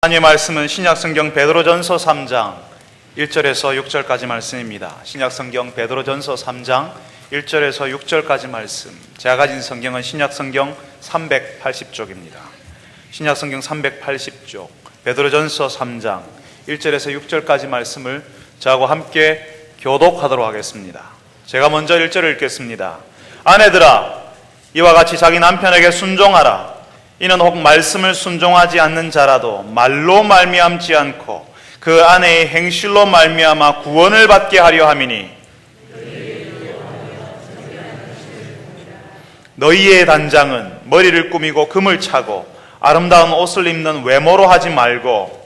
하나님의 말씀은 신약성경 베드로전서 3장 1절에서 6절까지 말씀입니다. 신약성경 베드로전서 3장 1절에서 6절까지 말씀. 제가 가진 성경은 신약성경 380쪽입니다. 신약성경 380쪽 베드로전서 3장 1절에서 6절까지 말씀을 저하고 함께 교독하도록 하겠습니다. 제가 먼저 1절을 읽겠습니다. 아내들아, 이와 같이 자기 남편에게 순종하라. 이는 혹 말씀을 순종하지 않는 자라도 말로 말미암지 않고 그 아내의 행실로 말미암아 구원을 받게 하려 함이니, 너희의 단장은 머리를 꾸미고 금을 차고 아름다운 옷을 입는 외모로 하지 말고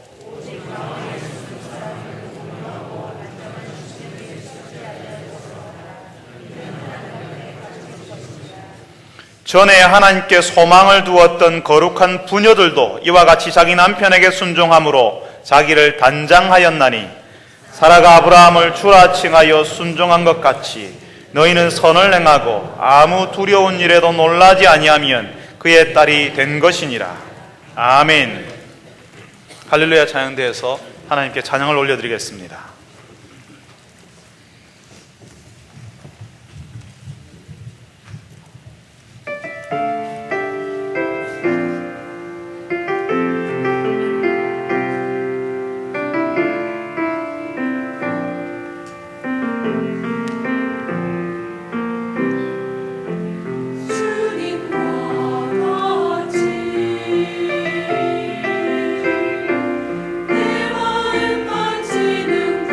전에 하나님께 소망을 두었던 거룩한 부녀들도 이와 같이 자기 남편에게 순종함으로 자기를 단장하였나니, 사라가 아브라함을 주라 칭하여 순종한 것 같이 너희는 선을 행하고 아무 두려운 일에도 놀라지 아니하면 그의 딸이 된 것이니라. 아멘. 할렐루야 찬양대에서 하나님께 찬양을 올려드리겠습니다. 내 마음 만지는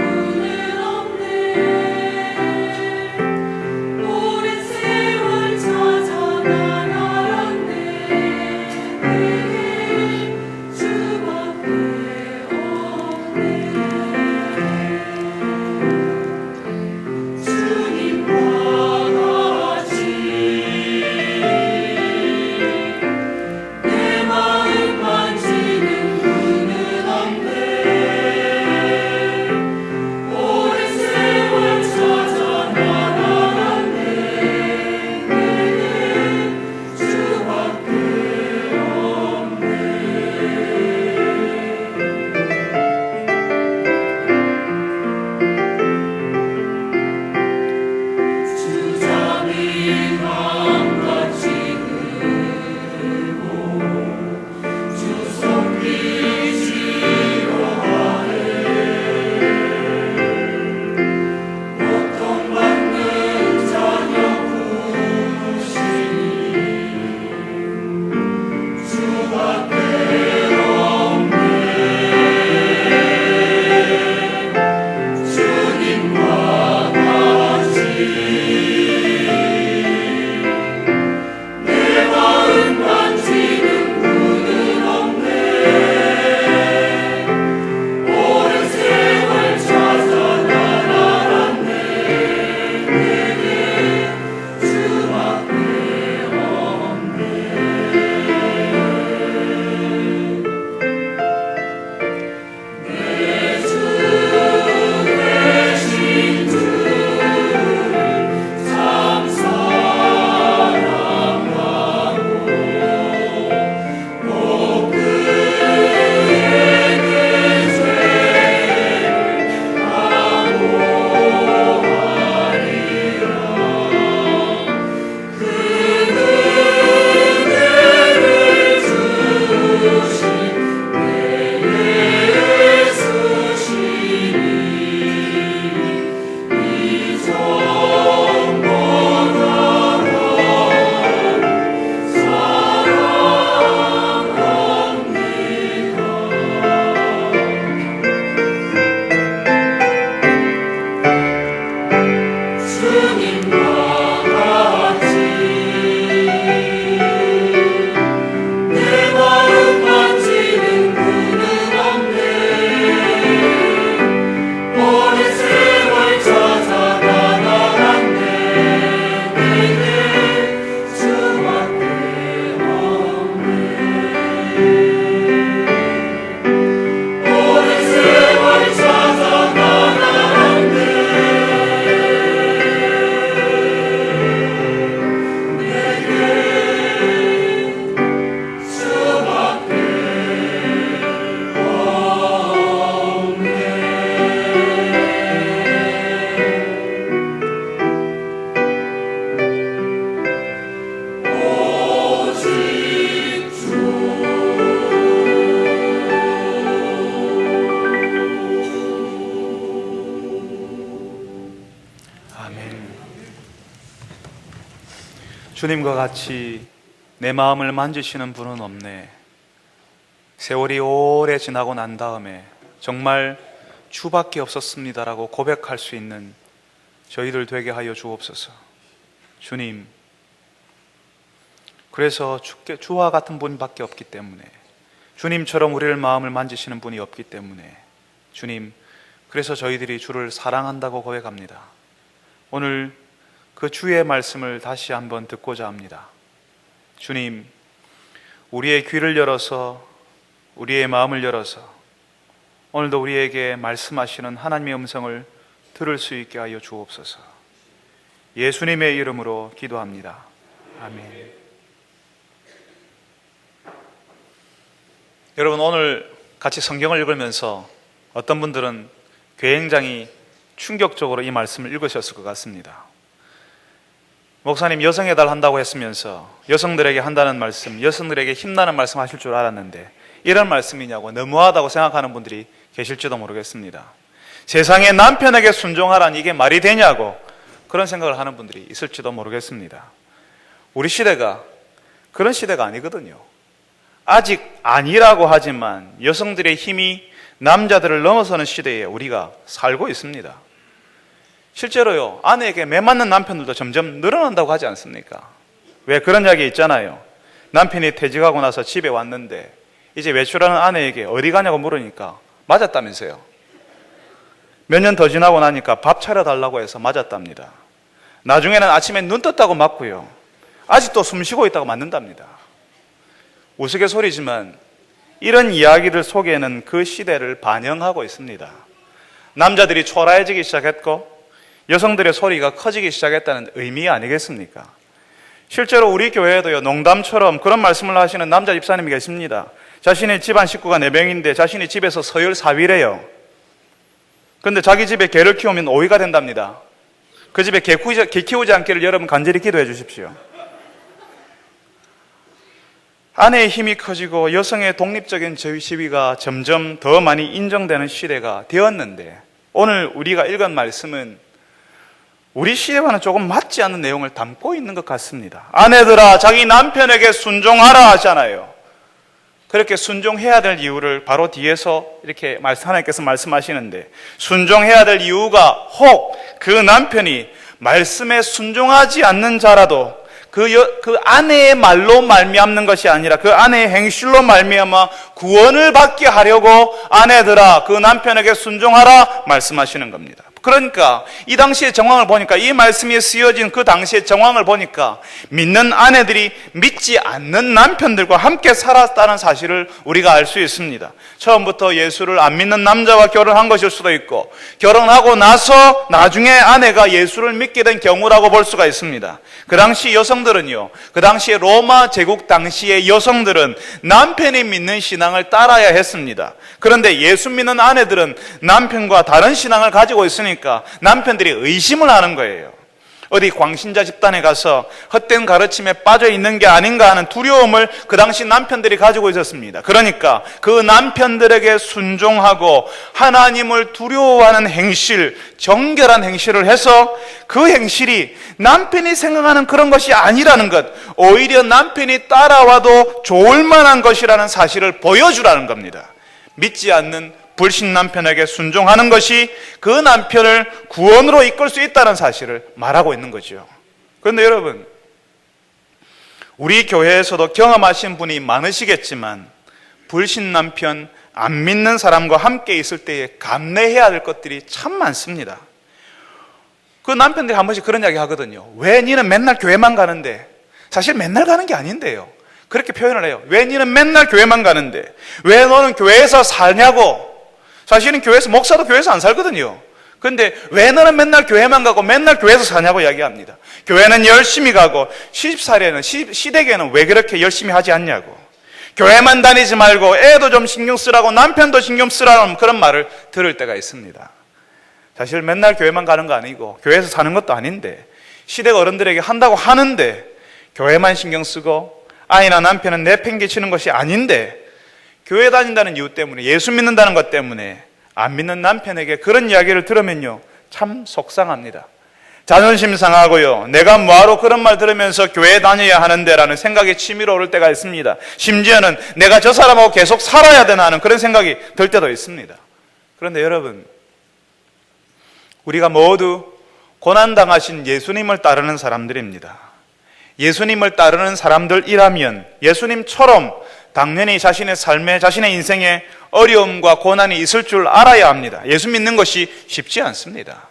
주님과 같이 내 마음을 만지시는 분은 없네. 세월이 오래 지나고 난 다음에 정말 주밖에 없었습니다라고 고백할 수 있는 저희들 되게 하여 주옵소서. 주님, 그래서 주와 같은 분밖에 없기 때문에, 주님처럼 우리를 마음을 만지시는 분이 없기 때문에, 주님, 그래서 저희들이 주를 사랑한다고 고백합니다. 오늘 그 주의 말씀을 다시 한번 듣고자 합니다. 주님, 우리의 귀를 열어서, 우리의 마음을 열어서 오늘도 우리에게 말씀하시는 하나님의 음성을 들을 수 있게 하여 주옵소서. 예수님의 이름으로 기도합니다. 아멘. 여러분, 오늘 같이 성경을 읽으면서 어떤 분들은 굉장히 충격적으로 이 말씀을 읽으셨을 것 같습니다. 목사님 여성의 달 한다고 했으면서 여성들에게 한다는 말씀, 여성들에게 힘나는 말씀 하실 줄 알았는데 이런 말씀이냐고 너무하다고 생각하는 분들이 계실지도 모르겠습니다. 세상에 남편에게 순종하라니 이게 말이 되냐고 그런 생각을 하는 분들이 있을지도 모르겠습니다. 우리 시대가 그런 시대가 아니거든요. 아직 아니라고 하지만 여성들의 힘이 남자들을 넘어서는 시대에 우리가 살고 있습니다. 실제로요, 아내에게 매맞는 남편들도 점점 늘어난다고 하지 않습니까? 왜 그런 이야기 있잖아요. 남편이 퇴직하고 나서 집에 왔는데 이제 외출하는 아내에게 어디 가냐고 물으니까 맞았다면서요. 몇 년 더 지나고 나니까 밥 차려달라고 해서 맞았답니다. 나중에는 아침에 눈 떴다고 맞고요, 아직도 숨 쉬고 있다고 맞는답니다. 우스갯소리지만 이런 이야기들 속에는 그 시대를 반영하고 있습니다. 남자들이 초라해지기 시작했고 여성들의 소리가 커지기 시작했다는 의미 아니겠습니까? 실제로 우리 교회에도요, 농담처럼 그런 말씀을 하시는 남자 집사님이 계십니다. 자신의 집안 식구가 4명인데 자신이 집에서 서열 4위래요. 그런데 자기 집에 개를 키우면 5위가 된답니다. 그 집에 개 키우지 않기를 여러분 간절히 기도해 주십시오. 아내의 힘이 커지고 여성의 독립적인 지위가 점점 더 많이 인정되는 시대가 되었는데, 오늘 우리가 읽은 말씀은 우리 시대와는 조금 맞지 않는 내용을 담고 있는 것 같습니다. 아내들아, 자기 남편에게 순종하라 하잖아요. 그렇게 순종해야 될 이유를 바로 뒤에서 이렇게 하나님께서 말씀하시는데, 순종해야 될 이유가 혹 그 남편이 말씀에 순종하지 않는 자라도 그 아내의 말로 말미암는 것이 아니라 그 아내의 행실로 말미암아 구원을 받게 하려고 아내들아 그 남편에게 순종하라 말씀하시는 겁니다. 그러니까 이 당시의 정황을 보니까, 이 말씀이 쓰여진 그 당시의 정황을 보니까 믿는 아내들이 믿지 않는 남편들과 함께 살았다는 사실을 우리가 알 수 있습니다. 처음부터 예수를 안 믿는 남자와 결혼한 것일 수도 있고, 결혼하고 나서 나중에 아내가 예수를 믿게 된 경우라고 볼 수가 있습니다. 그 당시 여성들은요, 그 당시에 로마 제국 당시의 여성들은 남편이 믿는 신앙을 따라야 했습니다. 그런데 예수 믿는 아내들은 남편과 다른 신앙을 가지고 있으니까 남편들이 의심을 하는 거예요. 어디 광신자 집단에 가서 헛된 가르침에 빠져 있는 게 아닌가 하는 두려움을 그 당시 남편들이 가지고 있었습니다. 그러니까 그 남편들에게 순종하고 하나님을 두려워하는 행실, 정결한 행실을 해서 그 행실이 남편이 생각하는 그런 것이 아니라는 것, 오히려 남편이 따라와도 좋을 만한 것이라는 사실을 보여주라는 겁니다. 믿지 않는 불신 남편에게 순종하는 것이 그 남편을 구원으로 이끌 수 있다는 사실을 말하고 있는 거죠. 그런데 여러분, 우리 교회에서도 경험하신 분이 많으시겠지만 불신 남편, 안 믿는 사람과 함께 있을 때에 감내해야 될 것들이 참 많습니다. 그 남편들이 한 번씩 그런 이야기 하거든요. 왜 니는 맨날 교회만 가는데? 사실 맨날 가는 게 아닌데요. 그렇게 표현을 해요. 왜 니는 맨날 교회만 가는데? 왜 너는 교회에서 사냐고? 사실은 교회에서, 목사도 교회에서 안 살거든요. 그런데 왜 너는 맨날 교회만 가고 맨날 교회에서 사냐고 이야기합니다. 교회는 열심히 가고 시집살이에는, 시댁에는 왜 그렇게 열심히 하지 않냐고. 교회만 다니지 말고 애도 좀 신경 쓰라고, 남편도 신경 쓰라는 그런 말을 들을 때가 있습니다. 사실 맨날 교회만 가는 거 아니고 교회에서 사는 것도 아닌데, 시댁 어른들에게 한다고 하는데 교회만 신경 쓰고 아이나 남편은 내팽개치는 것이 아닌데, 교회 다닌다는 이유 때문에, 예수 믿는다는 것 때문에 안 믿는 남편에게 그런 이야기를 들으면요, 참 속상합니다. 자존심 상하고요. 내가 뭐하러 그런 말 들으면서 교회 다녀야 하는데 라는 생각이 치밀어 오를 때가 있습니다. 심지어는 내가 저 사람하고 계속 살아야 되나 하는 그런 생각이 들 때도 있습니다. 그런데 여러분, 우리가 모두 고난당하신 예수님을 따르는 사람들입니다. 예수님을 따르는 사람들이라면 예수님처럼 당연히 자신의 삶에, 자신의 인생에 어려움과 고난이 있을 줄 알아야 합니다. 예수 믿는 것이 쉽지 않습니다.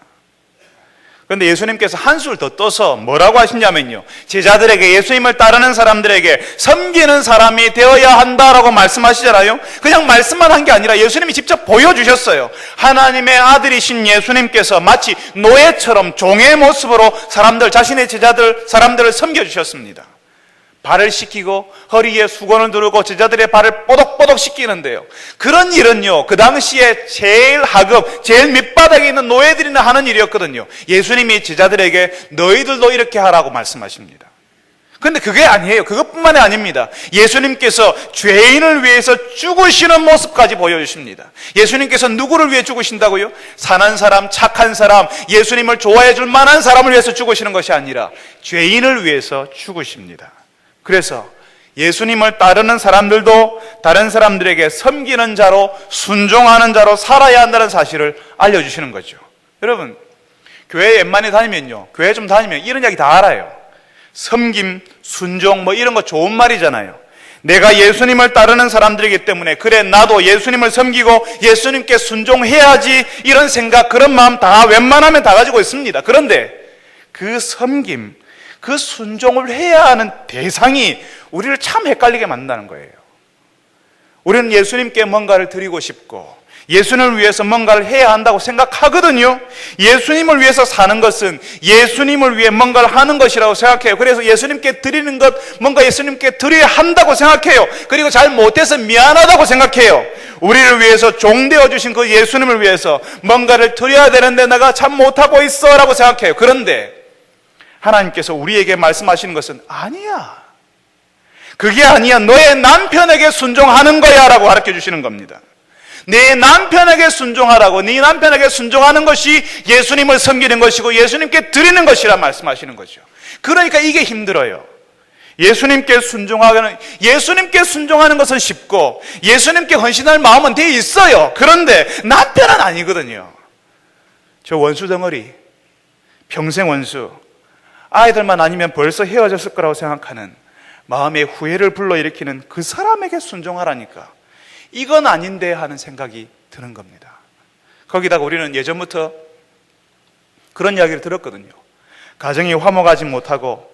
그런데 예수님께서 한술 더 떠서 뭐라고 하시냐면요, 제자들에게, 예수님을 따르는 사람들에게 섬기는 사람이 되어야 한다라고 말씀하시잖아요. 그냥 말씀만 한 게 아니라 예수님이 직접 보여주셨어요. 하나님의 아들이신 예수님께서 마치 노예처럼 종의 모습으로 자신의 제자들, 사람들을 섬겨주셨습니다. 발을 씻기고 허리에 수건을 두르고 제자들의 발을 뽀독뽀독 씻기는데요, 그런 일은요, 그 당시에 제일 하급, 제일 밑바닥에 있는 노예들이나 하는 일이었거든요. 예수님이 제자들에게 너희들도 이렇게 하라고 말씀하십니다. 그런데 그게 아니에요. 그것뿐만이 아닙니다. 예수님께서 죄인을 위해서 죽으시는 모습까지 보여주십니다. 예수님께서 누구를 위해 죽으신다고요? 선한 사람, 착한 사람, 예수님을 좋아해 줄 만한 사람을 위해서 죽으시는 것이 아니라 죄인을 위해서 죽으십니다. 그래서 예수님을 따르는 사람들도 다른 사람들에게 섬기는 자로, 순종하는 자로 살아야 한다는 사실을 알려주시는 거죠. 여러분, 교회에 웬만히 다니면요, 교회 좀 다니면 이런 이야기 다 알아요. 섬김, 순종, 뭐 이런 거 좋은 말이잖아요. 내가 예수님을 따르는 사람들이기 때문에, 그래 나도 예수님을 섬기고 예수님께 순종해야지, 이런 생각, 그런 마음 다 웬만하면 다 가지고 있습니다. 그런데 그 섬김, 그 순종을 해야 하는 대상이 우리를 참 헷갈리게 만든다는 거예요. 우리는 예수님께 뭔가를 드리고 싶고 예수님을 위해서 뭔가를 해야 한다고 생각하거든요. 예수님을 위해서 사는 것은 예수님을 위해 뭔가를 하는 것이라고 생각해요. 그래서 예수님께 드리는 것, 뭔가 예수님께 드려야 한다고 생각해요. 그리고 잘 못해서 미안하다고 생각해요. 우리를 위해서 종되어 주신 그 예수님을 위해서 뭔가를 드려야 되는데 내가 참 못하고 있어 라고 생각해요. 그런데 하나님께서 우리에게 말씀하시는 것은 아니야, 그게 아니야, 너의 남편에게 순종하는 거야 라고 가르쳐 주시는 겁니다. 내 남편에게 순종하라고, 네 남편에게 순종하는 것이 예수님을 섬기는 것이고 예수님께 드리는 것이라 말씀하시는 거죠. 그러니까 이게 힘들어요. 예수님께 순종하는 것은 쉽고 예수님께 헌신할 마음은 돼 있어요. 그런데 남편은 아니거든요. 저 원수 덩어리, 평생 원수, 아이들만 아니면 벌써 헤어졌을 거라고 생각하는 마음의 후회를 불러일으키는 그 사람에게 순종하라니까, 이건 아닌데 하는 생각이 드는 겁니다. 거기다가 우리는 예전부터 그런 이야기를 들었거든요. 가정이 화목하지 못하고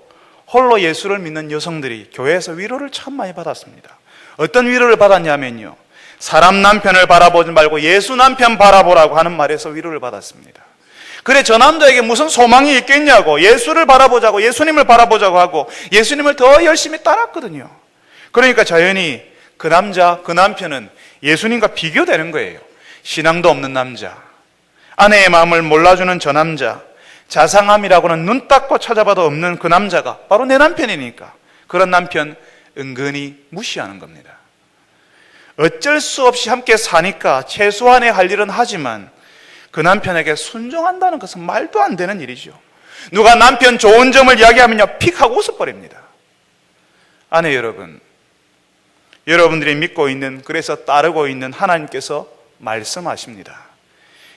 홀로 예수를 믿는 여성들이 교회에서 위로를 참 많이 받았습니다. 어떤 위로를 받았냐면요, 사람 남편을 바라보지 말고 예수 남편 바라보라고 하는 말에서 위로를 받았습니다. 그래, 저 남자에게 무슨 소망이 있겠냐고, 예수를 바라보자고, 예수님을 바라보자고 하고 예수님을 더 열심히 따랐거든요. 그러니까 자연히 그 남자, 그 남편은 예수님과 비교되는 거예요. 신앙도 없는 남자, 아내의 마음을 몰라주는 저 남자, 자상함이라고는 눈 닦고 찾아봐도 없는 그 남자가 바로 내 남편이니까 그런 남편 은근히 무시하는 겁니다. 어쩔 수 없이 함께 사니까 최소한의 할 일은 하지만 그 남편에게 순종한다는 것은 말도 안 되는 일이죠. 누가 남편 좋은 점을 이야기하면요, 픽 하고 웃어버립니다. 아내 여러분, 여러분들이 믿고 있는, 그래서 따르고 있는 하나님께서 말씀하십니다.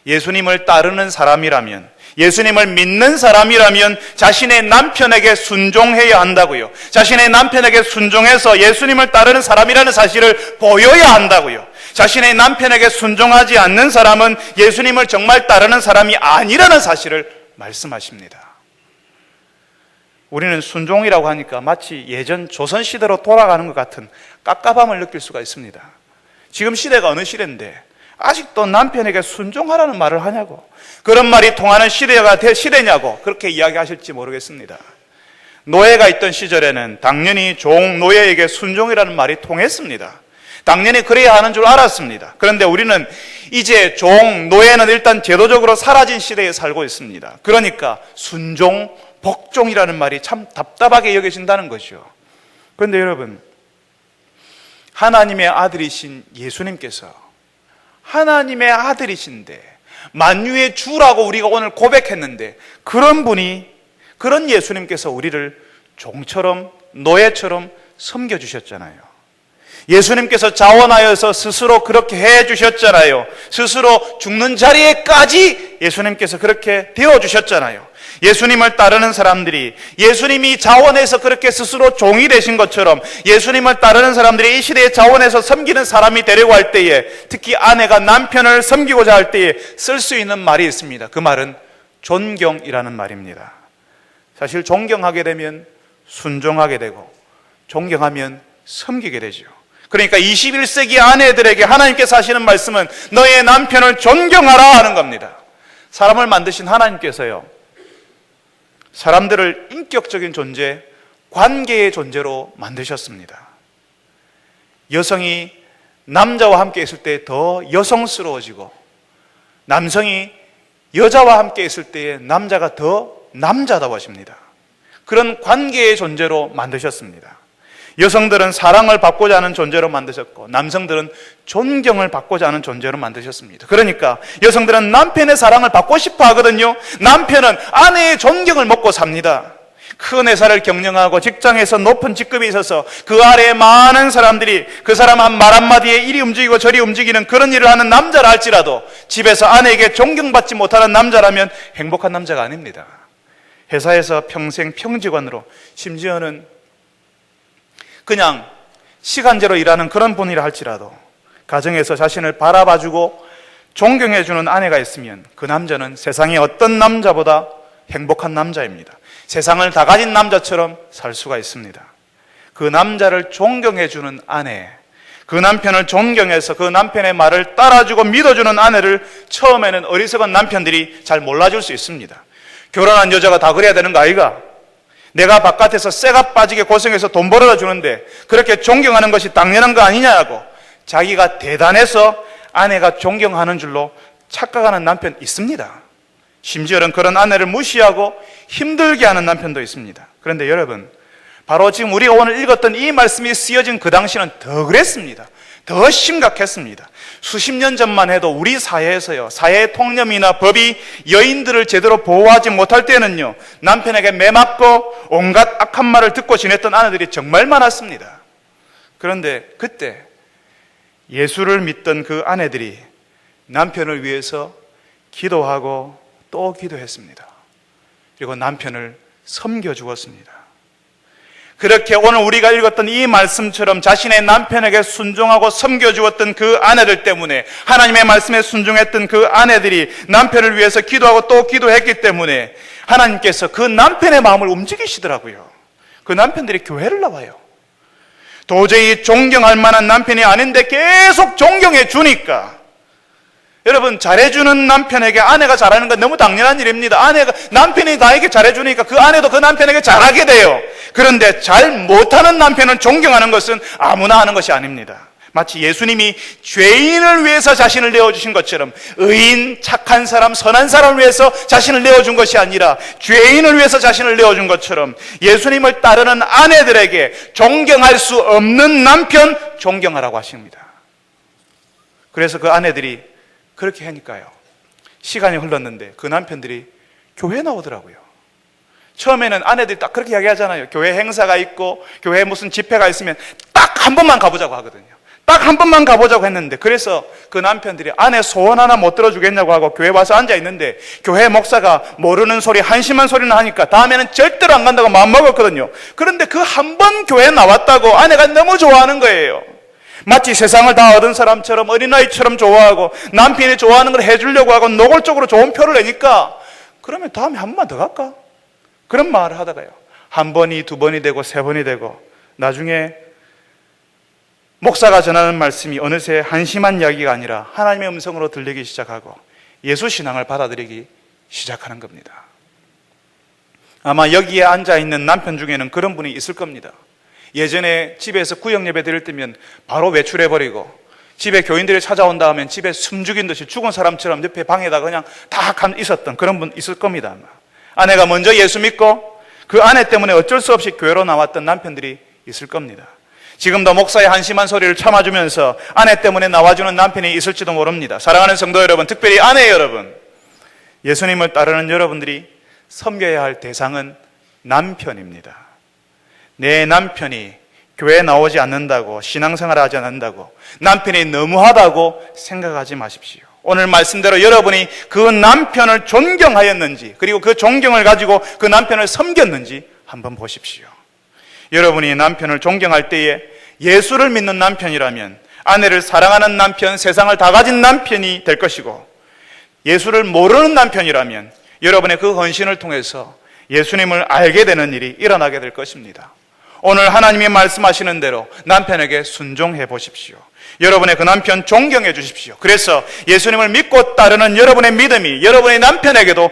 예수님을 따르는 사람이라면, 예수님을 믿는 사람이라면 자신의 남편에게 순종해야 한다고요. 자신의 남편에게 순종해서 예수님을 따르는 사람이라는 사실을 보여야 한다고요. 자신의 남편에게 순종하지 않는 사람은 예수님을 정말 따르는 사람이 아니라는 사실을 말씀하십니다. 우리는 순종이라고 하니까 마치 예전 조선시대로 돌아가는 것 같은 깝깝함을 느낄 수가 있습니다. 지금 시대가 어느 시대인데 아직도 남편에게 순종하라는 말을 하냐고, 그런 말이 통하는 시대냐고 그렇게 이야기하실지 모르겠습니다. 노예가 있던 시절에는 당연히 종 노예에게 순종이라는 말이 통했습니다. 당연히 그래야 하는 줄 알았습니다. 그런데 우리는 이제 종, 노예는 일단 제도적으로 사라진 시대에 살고 있습니다. 그러니까 순종, 복종이라는 말이 참 답답하게 여겨진다는 거죠. 그런데 여러분, 하나님의 아들이신 예수님께서, 하나님의 아들이신데 만유의 주라고 우리가 오늘 고백했는데, 그런 분이, 그런 예수님께서 우리를 종처럼 노예처럼 섬겨주셨잖아요. 예수님께서 자원하여서 스스로 그렇게 해주셨잖아요. 스스로 죽는 자리에까지 예수님께서 그렇게 되어주셨잖아요. 예수님을 따르는 사람들이 예수님이 자원해서 그렇게 스스로 종이 되신 것처럼 예수님을 따르는 사람들이 이 시대에 자원해서 섬기는 사람이 되려고 할 때에, 특히 아내가 남편을 섬기고자 할 때에 쓸 수 있는 말이 있습니다. 그 말은 존경이라는 말입니다. 사실 존경하게 되면 순종하게 되고, 존경하면 섬기게 되죠. 그러니까 21세기 아내들에게 하나님께서 하시는 말씀은 너의 남편을 존경하라 하는 겁니다. 사람을 만드신 하나님께서요, 사람들을 인격적인 존재, 관계의 존재로 만드셨습니다. 여성이 남자와 함께 있을 때 더 여성스러워지고, 남성이 여자와 함께 있을 때에 남자가 더 남자다워집니다. 그런 관계의 존재로 만드셨습니다. 여성들은 사랑을 받고자 하는 존재로 만드셨고, 남성들은 존경을 받고자 하는 존재로 만드셨습니다. 그러니까 여성들은 남편의 사랑을 받고 싶어 하거든요. 남편은 아내의 존경을 먹고 삽니다. 큰 회사를 경영하고 직장에서 높은 직급이 있어서 그 아래에 많은 사람들이 그 사람 한 말 한마디에 이리 움직이고 저리 움직이는 그런 일을 하는 남자라 할지라도, 집에서 아내에게 존경받지 못하는 남자라면 행복한 남자가 아닙니다. 회사에서 평생 평직원으로, 심지어는 그냥 시간제로 일하는 그런 분이라 할지라도 가정에서 자신을 바라봐주고 존경해주는 아내가 있으면 그 남자는 세상의 어떤 남자보다 행복한 남자입니다. 세상을 다 가진 남자처럼 살 수가 있습니다. 그 남자를 존경해주는 아내, 그 남편을 존경해서 그 남편의 말을 따라주고 믿어주는 아내를 처음에는 어리석은 남편들이 잘 몰라줄 수 있습니다. 결혼한 여자가 다 그래야 되는 거 아이가? 내가 바깥에서 쇠가 빠지게 고생해서 돈 벌어다 주는데 그렇게 존경하는 것이 당연한 거 아니냐고 자기가 대단해서 아내가 존경하는 줄로 착각하는 남편 있습니다. 심지어는 그런 아내를 무시하고 힘들게 하는 남편도 있습니다. 그런데 여러분, 바로 지금 우리가 오늘 읽었던 이 말씀이 쓰여진 그 당시는 더 그랬습니다. 더 심각했습니다. 수십 년 전만 해도 우리 사회에서요, 사회 통념이나 법이 여인들을 제대로 보호하지 못할 때는요, 남편에게 매맞고 온갖 악한 말을 듣고 지냈던 아내들이 정말 많았습니다. 그런데 그때 예수를 믿던 그 아내들이 남편을 위해서 기도하고 또 기도했습니다. 그리고 남편을 섬겨주었습니다. 그렇게 오늘 우리가 읽었던 이 말씀처럼 자신의 남편에게 순종하고 섬겨주었던 그 아내들 때문에, 하나님의 말씀에 순종했던 그 아내들이 남편을 위해서 기도하고 또 기도했기 때문에 하나님께서 그 남편의 마음을 움직이시더라고요. 그 남편들이 교회를 나와요. 도저히 존경할 만한 남편이 아닌데 계속 존경해 주니까, 여러분, 잘해주는 남편에게 아내가 잘하는 건 너무 당연한 일입니다. 남편이 나에게 잘해주니까 그 아내도 그 남편에게 잘하게 돼요. 그런데 잘 못하는 남편은 존경하는 것은 아무나 하는 것이 아닙니다. 마치 예수님이 죄인을 위해서 자신을 내어주신 것처럼, 의인, 착한 사람, 선한 사람을 위해서 자신을 내어준 것이 아니라 죄인을 위해서 자신을 내어준 것처럼 예수님을 따르는 아내들에게 존경할 수 없는 남편 존경하라고 하십니다. 그래서 그 아내들이 그렇게 하니까요, 시간이 흘렀는데 그 남편들이 교회 나오더라고요. 처음에는 아내들이 딱 그렇게 이야기하잖아요. 교회 행사가 있고 교회 무슨 집회가 있으면 딱 한 번만 가보자고 하거든요. 딱 한 번만 가보자고 했는데, 그래서 그 남편들이 아내 소원 하나 못 들어주겠냐고 하고 교회 와서 앉아있는데, 교회 목사가 모르는 소리, 한심한 소리는 하니까 다음에는 절대로 안 간다고 마음먹었거든요. 그런데 그 한 번 교회 나왔다고 아내가 너무 좋아하는 거예요. 마치 세상을 다 얻은 사람처럼, 어린아이처럼 좋아하고 남편이 좋아하는 걸 해주려고 하고 노골적으로 좋은 표를 내니까, 그러면 다음에 한 번만 더 갈까? 그런 말을 하다가요, 한 번이 두 번이 되고 세 번이 되고 나중에 목사가 전하는 말씀이 어느새 한심한 이야기가 아니라 하나님의 음성으로 들리기 시작하고 예수 신앙을 받아들이기 시작하는 겁니다. 아마 여기에 앉아있는 남편 중에는 그런 분이 있을 겁니다. 예전에 집에서 구역 예배 드릴 때면 바로 외출해버리고, 집에 교인들이 찾아온다 하면 집에 숨죽인 듯이 죽은 사람처럼 옆에 방에다 그냥 다 있었던 그런 분 있을 겁니다. 아마. 아내가 먼저 예수 믿고 그 아내 때문에 어쩔 수 없이 교회로 나왔던 남편들이 있을 겁니다. 지금도 목사의 한심한 소리를 참아주면서 아내 때문에 나와주는 남편이 있을지도 모릅니다. 사랑하는 성도 여러분, 특별히 아내 여러분, 예수님을 따르는 여러분들이 섬겨야 할 대상은 남편입니다. 내 남편이 교회에 나오지 않는다고, 신앙생활을 하지 않는다고, 남편이 너무하다고 생각하지 마십시오. 오늘 말씀대로 여러분이 그 남편을 존경하였는지, 그리고 그 존경을 가지고 그 남편을 섬겼는지 한번 보십시오. 여러분이 남편을 존경할 때에 예수를 믿는 남편이라면 아내를 사랑하는 남편, 세상을 다 가진 남편이 될 것이고, 예수를 모르는 남편이라면 여러분의 그 헌신을 통해서 예수님을 알게 되는 일이 일어나게 될 것입니다. 오늘 하나님이 말씀하시는 대로 남편에게 순종해 보십시오. 여러분의 그 남편 존경해 주십시오. 그래서 예수님을 믿고 따르는 여러분의 믿음이 여러분의 남편에게도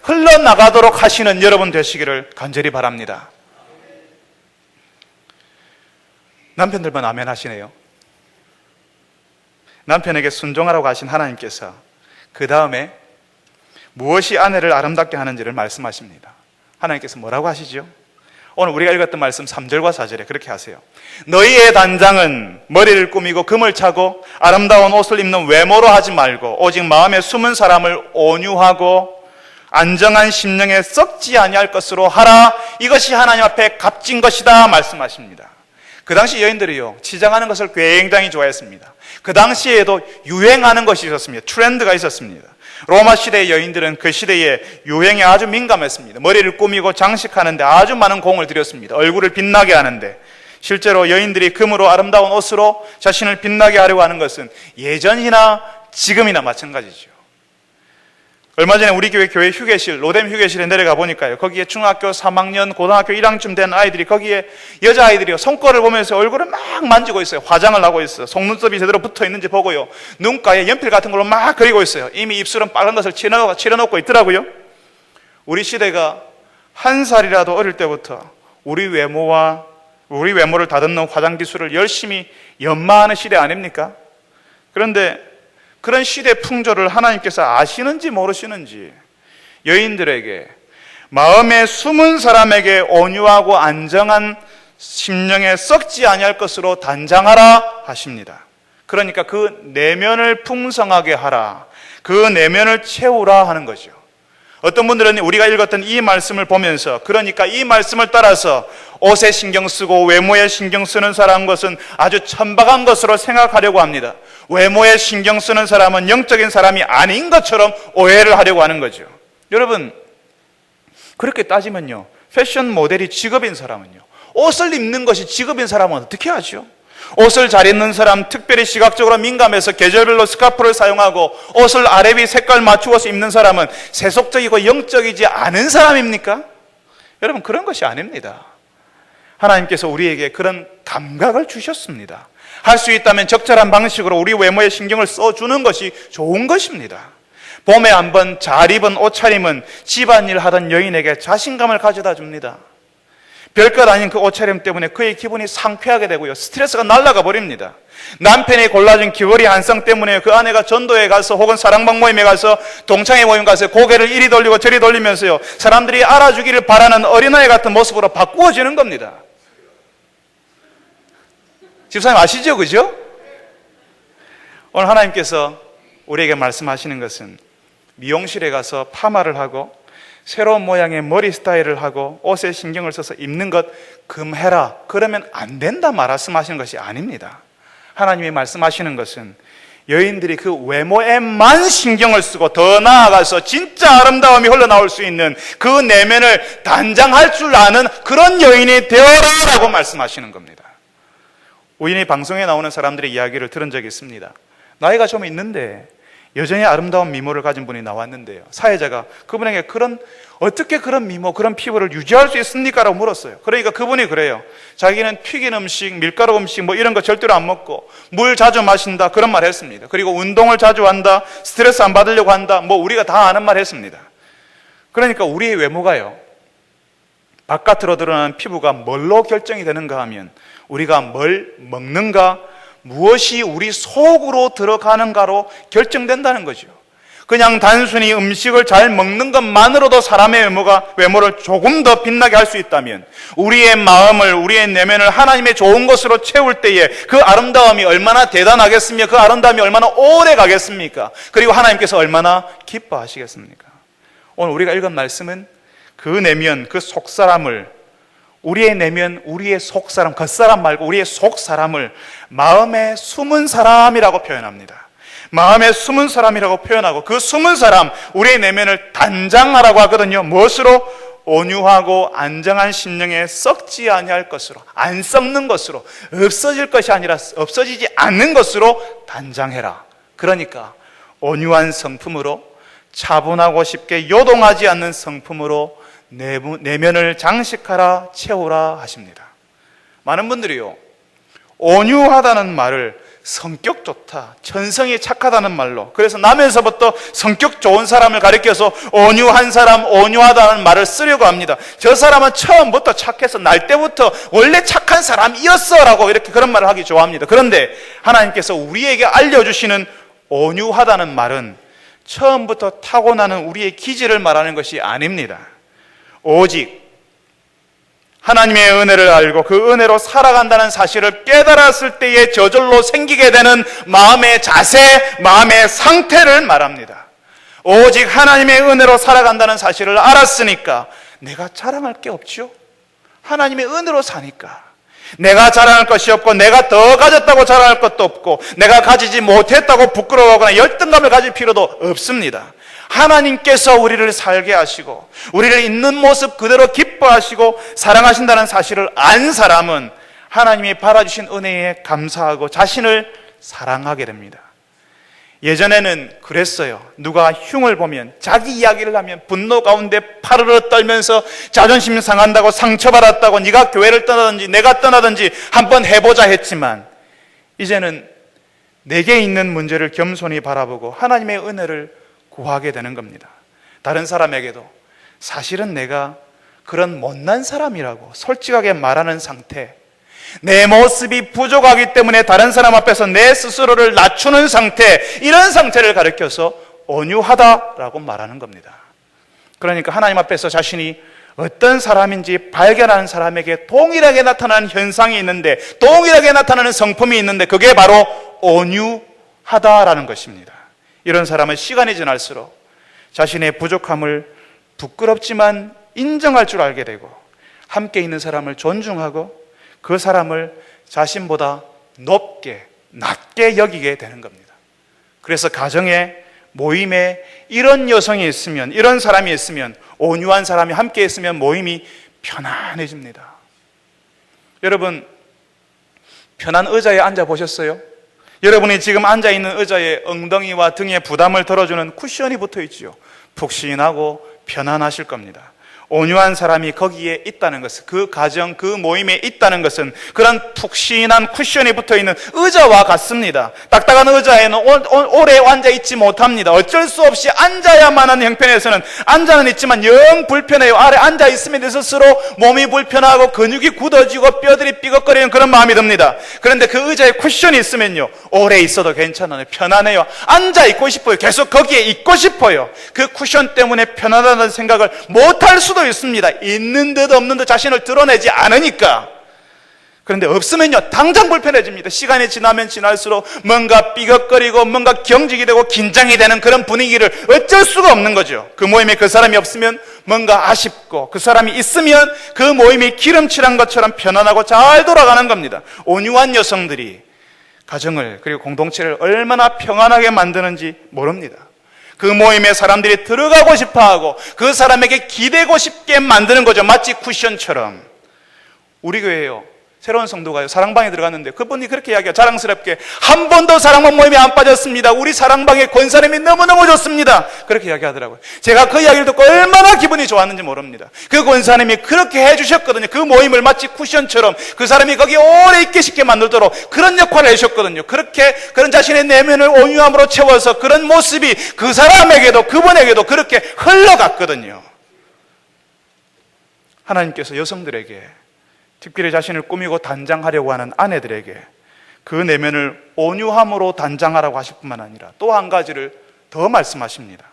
흘러나가도록 하시는 여러분 되시기를 간절히 바랍니다. 남편들만 아멘 하시네요. 남편에게 순종하라고 하신 하나님께서 그 다음에 무엇이 아내를 아름답게 하는지를 말씀하십니다. 하나님께서 뭐라고 하시죠? 오늘 우리가 읽었던 말씀 3절과 4절에 그렇게 하세요. 너희의 단장은 머리를 꾸미고 금을 차고 아름다운 옷을 입는 외모로 하지 말고 오직 마음에 숨은 사람을 온유하고 안정한 심령에 썩지 아니할 것으로 하라. 이것이 하나님 앞에 값진 것이다 말씀하십니다. 그 당시 여인들이요, 치장하는 것을 굉장히 좋아했습니다. 그 당시에도 유행하는 것이 있었습니다. 트렌드가 있었습니다. 로마 시대의 여인들은 그 시대의 유행에 아주 민감했습니다. 머리를 꾸미고 장식하는데 아주 많은 공을 들였습니다. 얼굴을 빛나게 하는데, 실제로 여인들이 금으로 아름다운 옷으로 자신을 빛나게 하려고 하는 것은 예전이나 지금이나 마찬가지죠. 얼마 전에 우리 교회 휴게실, 로뎀 휴게실에 내려가 보니까요, 거기에 중학교 3학년, 고등학교 1학년쯤 된 아이들이, 거기에 여자아이들이요, 손거를 보면서 얼굴을 막 만지고 있어요. 화장을 하고 있어요. 속눈썹이 제대로 붙어 있는지 보고요, 눈가에 연필 같은 걸로 막 그리고 있어요. 이미 입술은 빨간 것을 칠해놓고 있더라고요. 우리 시대가 한 살이라도 어릴 때부터 우리 외모를 다듬는 화장 기술을 열심히 연마하는 시대 아닙니까? 그런데 그런 시대 풍조를 하나님께서 아시는지 모르시는지 여인들에게, 마음에 숨은 사람에게 온유하고 안정한 심령에 썩지 아니할 것으로 단장하라 하십니다. 그러니까 그 내면을 풍성하게 하라, 그 내면을 채우라 하는 거죠. 어떤 분들은 우리가 읽었던 이 말씀을 보면서, 그러니까 이 말씀을 따라서 옷에 신경 쓰고 외모에 신경 쓰는 사람 것은 아주 천박한 것으로 생각하려고 합니다. 외모에 신경 쓰는 사람은 영적인 사람이 아닌 것처럼 오해를 하려고 하는 거죠. 여러분, 그렇게 따지면요, 패션 모델이 직업인 사람은요, 옷을 입는 것이 직업인 사람은 어떻게 하죠? 옷을 잘 입는 사람, 특별히 시각적으로 민감해서 계절별로 스카프를 사용하고 옷을 아래위 색깔 맞추어서 입는 사람은 세속적이고 영적이지 않은 사람입니까? 여러분, 그런 것이 아닙니다. 하나님께서 우리에게 그런 감각을 주셨습니다. 할 수 있다면 적절한 방식으로 우리 외모에 신경을 써주는 것이 좋은 것입니다. 봄에 한번 잘 입은 옷차림은 집안일 하던 여인에게 자신감을 가져다 줍니다. 별것 아닌 그 옷차림 때문에 그의 기분이 상쾌하게 되고요, 스트레스가 날아가 버립니다. 남편이 골라준 귀걸이 한 쌍 때문에 그 아내가 전도에 가서 혹은 사랑방 모임에 가서 동창회 모임 가서 고개를 이리 돌리고 저리 돌리면서요, 사람들이 알아주기를 바라는 어린아이 같은 모습으로 바꾸어지는 겁니다. 집사님 아시죠? 그죠? 오늘 하나님께서 우리에게 말씀하시는 것은 미용실에 가서 파마를 하고 새로운 모양의 머리 스타일을 하고 옷에 신경을 써서 입는 것 금해라, 그러면 안 된다 말씀하시는 것이 아닙니다. 하나님이 말씀하시는 것은 여인들이 그 외모에만 신경을 쓰고 더 나아가서 진짜 아름다움이 흘러나올 수 있는 그 내면을 단장할 줄 아는 그런 여인이 되어라라고 말씀하시는 겁니다. 우연히 방송에 나오는 사람들의 이야기를 들은 적이 있습니다. 나이가 좀 있는데 여전히 아름다운 미모를 가진 분이 나왔는데요, 사회자가 그분에게 어떻게 그런 미모, 그런 피부를 유지할 수 있습니까? 라고 물었어요. 그러니까 그분이 그래요. 자기는 튀긴 음식, 밀가루 음식 뭐 이런 거 절대로 안 먹고 물 자주 마신다, 그런 말 했습니다. 그리고 운동을 자주 한다, 스트레스 안 받으려고 한다, 뭐 우리가 다 아는 말 했습니다. 그러니까 우리의 외모가요, 바깥으로 드러나는 피부가 뭘로 결정이 되는가 하면 우리가 뭘 먹는가, 무엇이 우리 속으로 들어가는가로 결정된다는 거죠. 그냥 단순히 음식을 잘 먹는 것만으로도 사람의 외모를 조금 더 빛나게 할 수 있다면, 우리의 마음을, 우리의 내면을 하나님의 좋은 것으로 채울 때에 그 아름다움이 얼마나 대단하겠습니까? 그 아름다움이 얼마나 오래 가겠습니까? 그리고 하나님께서 얼마나 기뻐하시겠습니까? 오늘 우리가 읽은 말씀은 그 내면, 그 속사람을, 우리의 내면, 우리의 속사람, 겉사람 말고 우리의 속사람을 마음에 숨은 사람이라고 표현합니다. 마음에 숨은 사람이라고 표현하고, 그 숨은 사람, 우리의 내면을 단장하라고 하거든요. 무엇으로? 온유하고 안정한 심령에 썩지 아니할 것으로, 안 썩는 것으로, 없어질 것이 아니라 없어지지 않는 것으로 단장해라. 그러니까 온유한 성품으로, 차분하고 쉽게 요동하지 않는 성품으로 내면을 장식하라, 채우라 하십니다. 많은 분들이요, 온유하다는 말을 성격 좋다, 천성이 착하다는 말로, 그래서 나면서부터 성격 좋은 사람을 가리켜서 온유한 사람, 온유하다는 말을 쓰려고 합니다. 저 사람은 처음부터 착해서 날 때부터 원래 착한 사람이었어 라고 이렇게 그런 말을 하기 좋아합니다. 그런데 하나님께서 우리에게 알려주시는 온유하다는 말은 처음부터 타고나는 우리의 기질을 말하는 것이 아닙니다. 오직 하나님의 은혜를 알고 그 은혜로 살아간다는 사실을 깨달았을 때에 저절로 생기게 되는 마음의 자세, 마음의 상태를 말합니다. 오직 하나님의 은혜로 살아간다는 사실을 알았으니까 내가 자랑할 게 없죠. 하나님의 은혜로 사니까 내가 자랑할 것이 없고, 내가 더 가졌다고 자랑할 것도 없고, 내가 가지지 못했다고 부끄러워하거나 열등감을 가질 필요도 없습니다. 하나님께서 우리를 살게 하시고 우리를 있는 모습 그대로 기뻐하시고 사랑하신다는 사실을 안 사람은 하나님이 바라주신 은혜에 감사하고 자신을 사랑하게 됩니다. 예전에는 그랬어요. 누가 흉을 보면, 자기 이야기를 하면 분노 가운데 파르르 떨면서 자존심 상한다고, 상처받았다고, 네가 교회를 떠나든지 내가 떠나든지 한번 해보자 했지만, 이제는 내게 있는 문제를 겸손히 바라보고 하나님의 은혜를 구하게 되는 겁니다. 다른 사람에게도 사실은 내가 그런 못난 사람이라고 솔직하게 말하는 상태, 내 모습이 부족하기 때문에 다른 사람 앞에서 내 스스로를 낮추는 상태, 이런 상태를 가리켜서 온유하다라고 말하는 겁니다. 그러니까 하나님 앞에서 자신이 어떤 사람인지 발견하는 사람에게 동일하게 나타나는 현상이 있는데, 동일하게 나타나는 성품이 있는데, 그게 바로 온유하다라는 것입니다. 이런 사람은 시간이 지날수록 자신의 부족함을 부끄럽지만 인정할 줄 알게 되고, 함께 있는 사람을 존중하고 그 사람을 자신보다 낮게 여기게 되는 겁니다. 그래서 가정에, 모임에 이런 여성이 있으면, 이런 사람이 있으면, 온유한 사람이 함께 있으면 모임이 편안해집니다. 여러분, 편한 의자에 앉아 보셨어요? 여러분이 지금 앉아있는 의자에 엉덩이와 등에 부담을 덜어주는 쿠션이 붙어 있지요. 푹신하고 편안하실 겁니다. 온유한 사람이 거기에 있다는 것은, 그 가정, 그 모임에 있다는 것은 그런 푹신한 쿠션이 붙어있는 의자와 같습니다. 딱딱한 의자에는 오래 앉아있지 못합니다. 어쩔 수 없이 앉아야만 하는 형편에서는 앉아는 있지만 영 불편해요. 아래 앉아있으면 스스로 몸이 불편하고 근육이 굳어지고 뼈들이 삐걱거리는 그런 마음이 듭니다. 그런데 그 의자에 쿠션이 있으면요, 오래 있어도 괜찮아요. 편안해요. 앉아있고 싶어요. 계속 거기에 있고 싶어요. 그 쿠션 때문에 편안하다는 생각을 못할 수도 있습니다. 있는 듯 없는 듯 자신을 드러내지 않으니까. 그런데 없으면요, 당장 불편해집니다. 시간이 지나면 지날수록 뭔가 삐걱거리고 뭔가 경직이 되고 긴장이 되는 그런 분위기를 어쩔 수가 없는 거죠. 그 모임에 그 사람이 없으면 뭔가 아쉽고, 그 사람이 있으면 그 모임이 기름칠한 것처럼 편안하고 잘 돌아가는 겁니다. 온유한 여성들이 가정을, 그리고 공동체를 얼마나 평안하게 만드는지 모릅니다. 그 모임에 사람들이 들어가고 싶어하고 그 사람에게 기대고 싶게 만드는 거죠. 마치 쿠션처럼. 우리 교회에요, 새로운 성도가요, 사랑방에 들어갔는데 그분이 그렇게 이야기해요. 자랑스럽게, 한 번도 사랑방 모임에 안 빠졌습니다. 우리 사랑방의 권사님이 너무너무 좋습니다. 그렇게 이야기하더라고요. 제가 그 이야기를 듣고 얼마나 기분이 좋았는지 모릅니다. 그 권사님이 그렇게 해주셨거든요. 그 모임을 마치 쿠션처럼 그 사람이 거기에 오래 있게 쉽게 만들도록 그런 역할을 해주셨거든요. 그렇게 그런 자신의 내면을 온유함으로 채워서 그런 모습이 그 사람에게도, 그분에게도 그렇게 흘러갔거든요. 하나님께서 여성들에게, 특별히 자신을 꾸미고 단장하려고 하는 아내들에게 그 내면을 온유함으로 단장하라고 하실 뿐만 아니라 또 한 가지를 더 말씀하십니다.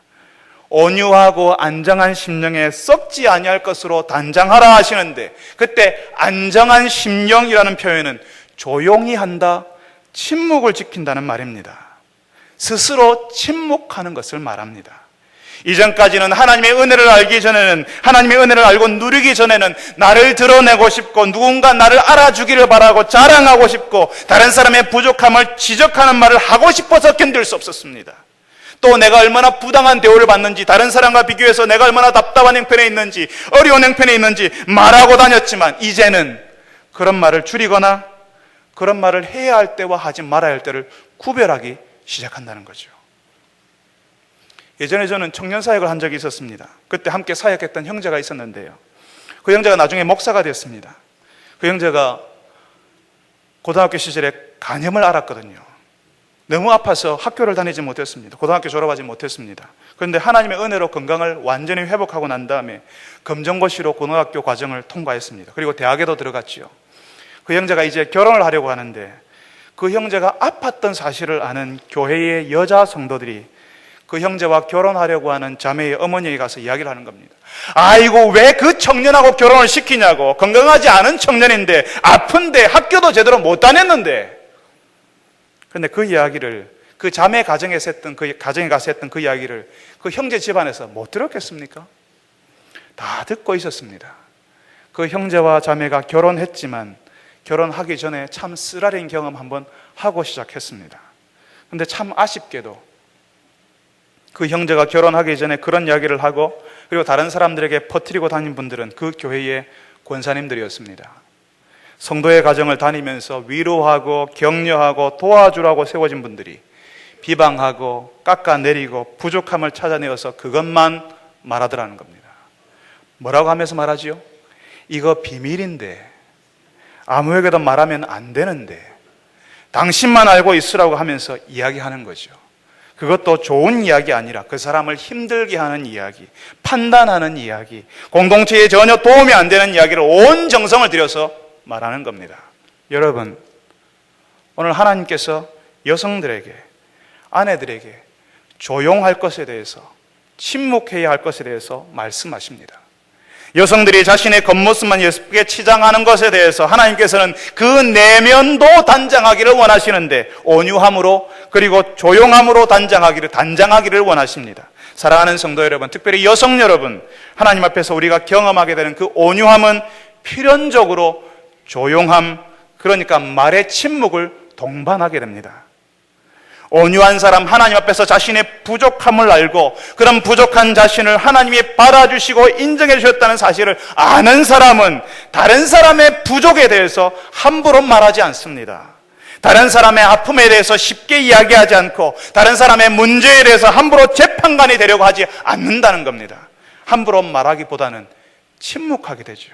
온유하고 안정한 심령에 썩지 아니할 것으로 단장하라 하시는데, 그때 안정한 심령이라는 표현은 조용히 한다, 침묵을 지킨다는 말입니다. 스스로 침묵하는 것을 말합니다. 이전까지는 하나님의 은혜를 알기 전에는, 하나님의 은혜를 알고 누리기 전에는 나를 드러내고 싶고 누군가 나를 알아주기를 바라고 자랑하고 싶고 다른 사람의 부족함을 지적하는 말을 하고 싶어서 견딜 수 없었습니다. 또 내가 얼마나 부당한 대우를 받는지, 다른 사람과 비교해서 내가 얼마나 답답한 형편에 있는지, 어려운 형편에 있는지 말하고 다녔지만, 이제는 그런 말을 줄이거나 그런 말을 해야 할 때와 하지 말아야 할 때를 구별하기 시작한다는 거죠. 예전에 저는 청년 사역을 한 적이 있었습니다. 그때 함께 사역했던 형제가 있었는데요, 그 형제가 나중에 목사가 되었습니다. 그 형제가 고등학교 시절에 간염을 앓았거든요. 너무 아파서 학교를 다니지 못했습니다. 고등학교 졸업하지 못했습니다. 그런데 하나님의 은혜로 건강을 완전히 회복하고 난 다음에 검정고시로 고등학교 과정을 통과했습니다. 그리고 대학에도 들어갔지요. 그 형제가 이제 결혼을 하려고 하는데, 그 형제가 아팠던 사실을 아는 교회의 여자 성도들이 그 형제와 결혼하려고 하는 자매의 어머니에게 가서 이야기를 하는 겁니다. 아이고, 왜 그 청년하고 결혼을 시키냐고. 건강하지 않은 청년인데, 아픈데, 학교도 제대로 못 다녔는데. 그런데 그 이야기를, 그 자매 가정에서 했던, 그 가정에 가서 했던 그 이야기를 그 형제 집안에서 못 들었겠습니까? 다 듣고 있었습니다. 그 형제와 자매가 결혼했지만 결혼하기 전에 참 쓰라린 경험 한번 하고 시작했습니다. 그런데 참 아쉽게도 그 형제가 결혼하기 전에 그런 이야기를 하고 그리고 다른 사람들에게 퍼뜨리고 다닌 분들은 그 교회의 권사님들이었습니다. 성도의 가정을 다니면서 위로하고 격려하고 도와주라고 세워진 분들이 비방하고 깎아내리고 부족함을 찾아내어서 그것만 말하더라는 겁니다. 뭐라고 하면서 말하지요? 이거 비밀인데, 아무에게도 말하면 안 되는데 당신만 알고 있으라고 하면서 이야기하는 거죠. 그것도 좋은 이야기 아니라 그 사람을 힘들게 하는 이야기, 판단하는 이야기, 공동체에 전혀 도움이 안 되는 이야기를 온 정성을 들여서 말하는 겁니다. 여러분, 오늘 하나님께서 여성들에게, 아내들에게 조용할 것에 대해서, 침묵해야 할 것에 대해서 말씀하십니다. 여성들이 자신의 겉모습만 예쁘게 치장하는 것에 대해서 하나님께서는 그 내면도 단장하기를 원하시는데, 온유함으로 그리고 조용함으로 단장하기를 원하십니다. 사랑하는 성도 여러분, 특별히 여성 여러분, 하나님 앞에서 우리가 경험하게 되는 그 온유함은 필연적으로 조용함, 그러니까 말의 침묵을 동반하게 됩니다. 온유한 사람, 하나님 앞에서 자신의 부족함을 알고 그런 부족한 자신을 하나님이 받아주시고 인정해 주셨다는 사실을 아는 사람은 다른 사람의 부족에 대해서 함부로 말하지 않습니다. 다른 사람의 아픔에 대해서 쉽게 이야기하지 않고 다른 사람의 문제에 대해서 함부로 재판관이 되려고 하지 않는다는 겁니다. 함부로 말하기보다는 침묵하게 되죠.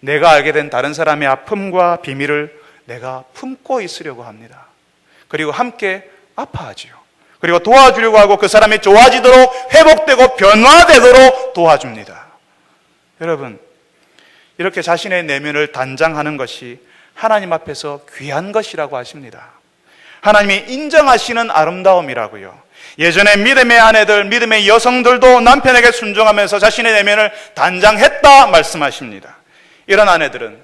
내가 알게 된 다른 사람의 아픔과 비밀을 내가 품고 있으려고 합니다. 그리고 함께 아파하지요. 그리고 도와주려고 하고 그 사람이 좋아지도록, 회복되고 변화되도록 도와줍니다. 여러분, 이렇게 자신의 내면을 단장하는 것이 하나님 앞에서 귀한 것이라고 하십니다. 하나님이 인정하시는 아름다움이라고요. 예전에 믿음의 아내들, 믿음의 여성들도 남편에게 순종하면서 자신의 내면을 단장했다 말씀하십니다. 이런 아내들은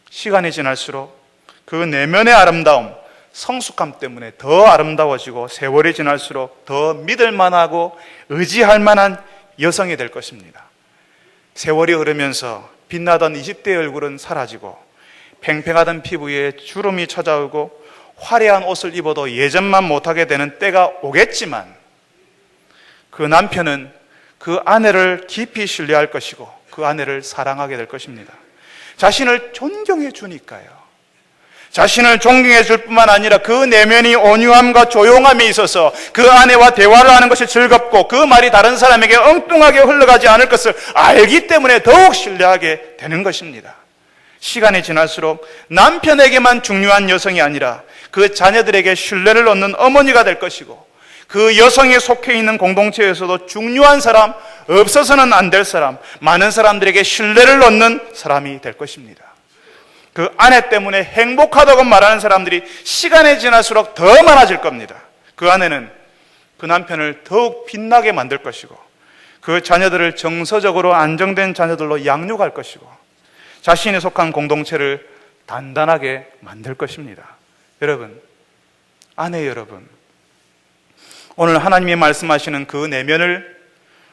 시간이 지날수록 그 내면의 아름다움, 성숙함 때문에 더 아름다워지고 세월이 지날수록 더 믿을만하고 의지할 만한 여성이 될 것입니다. 세월이 흐르면서 빛나던 20대의 얼굴은 사라지고 팽팽하던 피부에 주름이 찾아오고 화려한 옷을 입어도 예전만 못하게 되는 때가 오겠지만 그 남편은 그 아내를 깊이 신뢰할 것이고 그 아내를 사랑하게 될 것입니다. 자신을 존경해 주니까요. 자신을 존경해 줄 뿐만 아니라 그 내면이 온유함과 조용함에 있어서 그 아내와 대화를 하는 것이 즐겁고 그 말이 다른 사람에게 엉뚱하게 흘러가지 않을 것을 알기 때문에 더욱 신뢰하게 되는 것입니다. 시간이 지날수록 남편에게만 중요한 여성이 아니라 그 자녀들에게 신뢰를 얻는 어머니가 될 것이고 그 여성에 속해 있는 공동체에서도 중요한 사람, 없어서는 안 될 사람, 많은 사람들에게 신뢰를 얻는 사람이 될 것입니다. 그 아내 때문에 행복하다고 말하는 사람들이 시간이 지날수록 더 많아질 겁니다. 그 아내는 그 남편을 더욱 빛나게 만들 것이고, 그 자녀들을 정서적으로 안정된 자녀들로 양육할 것이고, 자신이 속한 공동체를 단단하게 만들 것입니다. 여러분, 아내 여러분, 오늘 하나님이 말씀하시는 그 내면을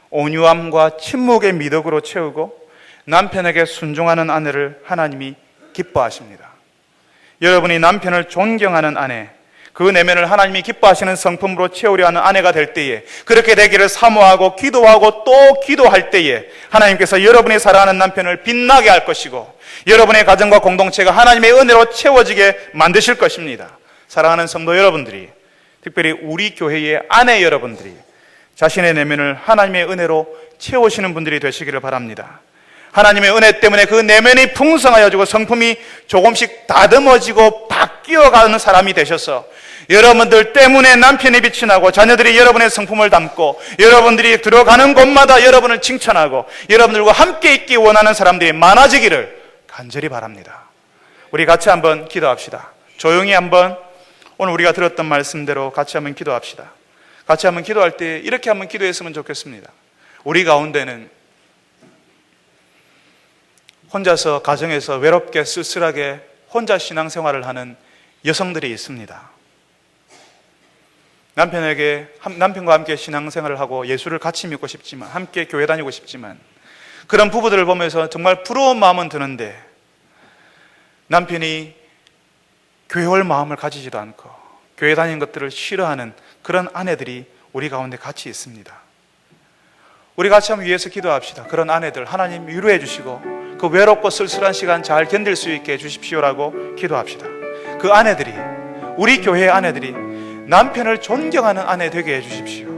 온유함과 침묵의 미덕으로 채우고 남편에게 순종하는 아내를 하나님이 기뻐하십니다. 여러분이 남편을 존경하는 아내, 그 내면을 하나님이 기뻐하시는 성품으로 채우려 하는 아내가 될 때에, 그렇게 되기를 사모하고 기도하고 또 기도할 때에 하나님께서 여러분이 사랑하는 남편을 빛나게 할 것이고, 여러분의 가정과 공동체가 하나님의 은혜로 채워지게 만드실 것입니다. 사랑하는 성도 여러분들이, 특별히 우리 교회의 아내 여러분들이 자신의 내면을 하나님의 은혜로 채우시는 분들이 되시기를 바랍니다. 하나님의 은혜 때문에 그 내면이 풍성하여지고 성품이 조금씩 다듬어지고 바뀌어가는 사람이 되셔서 여러분들 때문에 남편이 빛이 나고 자녀들이 여러분의 성품을 담고 여러분들이 들어가는 곳마다 여러분을 칭찬하고 여러분들과 함께 있기 원하는 사람들이 많아지기를 간절히 바랍니다. 우리 같이 한번 기도합시다. 조용히 한번 오늘 우리가 들었던 말씀대로 같이 한번 기도합시다. 같이 한번 기도할 때 이렇게 한번 기도했으면 좋겠습니다. 우리 가운데는 혼자서 가정에서 외롭게 쓸쓸하게 혼자 신앙생활을 하는 여성들이 있습니다. 남편과 함께 신앙생활을 하고 예수를 같이 믿고 싶지만, 함께 교회 다니고 싶지만, 그런 부부들을 보면서 정말 부러운 마음은 드는데 남편이 교회 올 마음을 가지지도 않고 교회 다니는 것들을 싫어하는 그런 아내들이 우리 가운데 같이 있습니다. 우리 같이 한번 위해서 기도합시다. 그런 아내들 하나님 위로해 주시고 그 외롭고 쓸쓸한 시간 잘 견딜 수 있게 해주십시오라고 기도합시다. 그 아내들이, 우리 교회의 아내들이 남편을 존경하는 아내 되게 해주십시오.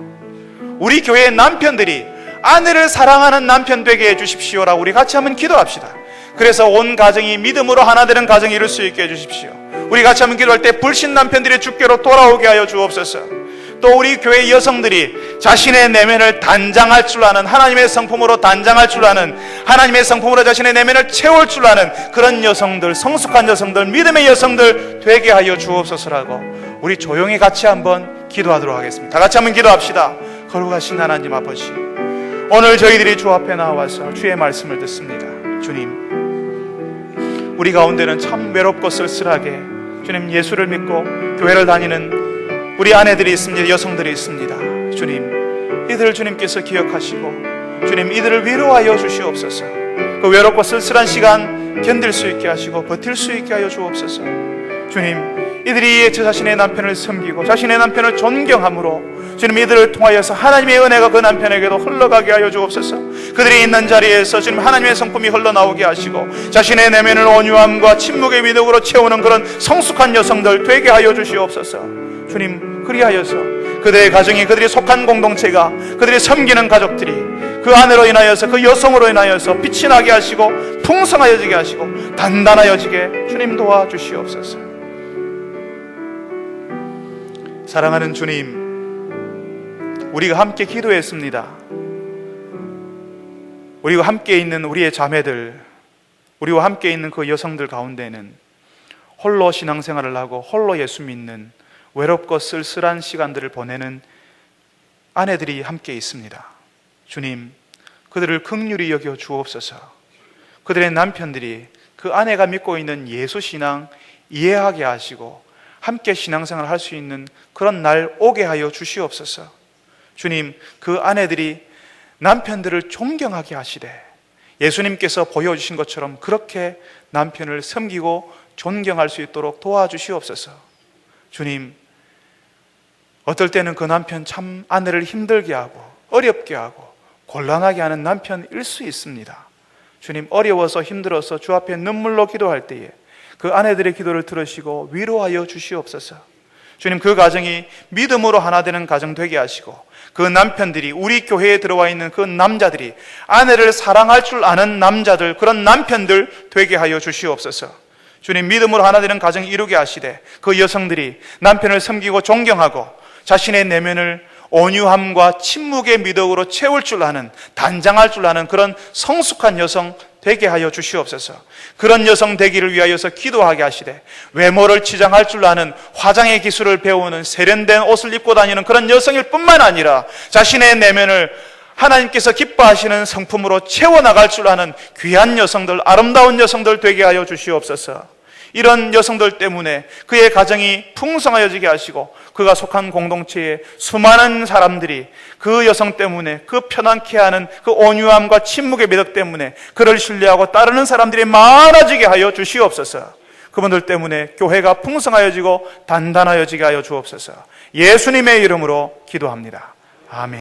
우리 교회의 남편들이 아내를 사랑하는 남편 되게 해주십시오라고 우리 같이 한번 기도합시다. 그래서 온 가정이 믿음으로 하나 되는 가정이 이룰 수 있게 해주십시오. 우리 같이 한번 기도할 때 불신 남편들이 주께로 돌아오게 하여 주옵소서. 또 우리 교회 여성들이 자신의 내면을 단장할 줄 아는, 하나님의 성품으로 단장할 줄 아는, 하나님의 성품으로 자신의 내면을 채울 줄 아는 그런 여성들, 성숙한 여성들, 믿음의 여성들 되게 하여 주옵소서라고 우리 조용히 같이 한번 기도하도록 하겠습니다. 다 같이 한번 기도합시다. 거룩하신 하나님 아버지, 오늘 저희들이 주 앞에 나와서 주의 말씀을 듣습니다. 주님, 우리 가운데는 참 외롭고 쓸쓸하게 주님 예수를 믿고 교회를 다니는 우리 아내들이 있습니다. 여성들이 있습니다. 주님, 이들을 주님께서 기억하시고 주님 이들을 위로하여 주시옵소서. 그 외롭고 쓸쓸한 시간 견딜 수 있게 하시고 버틸 수 있게 하여 주옵소서. 주님, 이들이 저 자신의 남편을 섬기고 자신의 남편을 존경함으로 주님 이들을 통하여서 하나님의 은혜가 그 남편에게도 흘러가게 하여 주옵소서. 그들이 있는 자리에서 주님 하나님의 성품이 흘러나오게 하시고 자신의 내면을 온유함과 침묵의 미덕으로 채우는 그런 성숙한 여성들 되게 하여 주시옵소서. 주님, 그리하여서 그들의 가정이, 그들이 속한 공동체가, 그들이 섬기는 가족들이 그 아내로 인하여서, 그 여성으로 인하여서 빛이 나게 하시고 풍성하여지게 하시고 단단하여지게 주님 도와주시옵소서. 사랑하는 주님, 우리가 함께 기도했습니다. 우리와 함께 있는 우리의 자매들, 우리와 함께 있는 그 여성들 가운데는 홀로 신앙생활을 하고 홀로 예수 믿는 외롭고 쓸쓸한 시간들을 보내는 아내들이 함께 있습니다. 주님, 그들을 긍휼히 여겨 주옵소서. 그들의 남편들이 그 아내가 믿고 있는 예수 신앙 이해하게 하시고 함께 신앙생활을 할 수 있는 그런 날 오게 하여 주시옵소서. 주님, 그 아내들이 남편들을 존경하게 하시되 예수님께서 보여주신 것처럼 그렇게 남편을 섬기고 존경할 수 있도록 도와주시옵소서. 주님, 어떨 때는 그 남편 참 아내를 힘들게 하고 어렵게 하고 곤란하게 하는 남편일 수 있습니다. 주님, 어려워서 힘들어서 주 앞에 눈물로 기도할 때에 그 아내들의 기도를 들으시고 위로하여 주시옵소서. 주님, 그 가정이 믿음으로 하나 되는 가정 되게 하시고 그 남편들이, 우리 교회에 들어와 있는 그 남자들이 아내를 사랑할 줄 아는 남자들, 그런 남편들 되게 하여 주시옵소서. 주님, 믿음으로 하나 되는 가정 이루게 하시되 그 여성들이 남편을 섬기고 존경하고 자신의 내면을 온유함과 침묵의 미덕으로 채울 줄 아는, 단장할 줄 아는 그런 성숙한 여성 되게 하여 주시옵소서. 그런 여성 되기를 위하여서 기도하게 하시되, 외모를 치장할 줄 아는 화장의 기술을 배우는 세련된 옷을 입고 다니는 그런 여성일 뿐만 아니라 자신의 내면을 하나님께서 기뻐하시는 성품으로 채워나갈 줄 아는 귀한 여성들, 아름다운 여성들 되게 하여 주시옵소서. 이런 여성들 때문에 그의 가정이 풍성하여지게 하시고, 그가 속한 공동체에 수많은 사람들이 그 여성 때문에, 그 편안케 하는 그 온유함과 침묵의 매력 때문에 그를 신뢰하고 따르는 사람들이 많아지게 하여 주시옵소서. 그분들 때문에 교회가 풍성하여지고 단단하여지게 하여 주옵소서. 예수님의 이름으로 기도합니다. 아멘.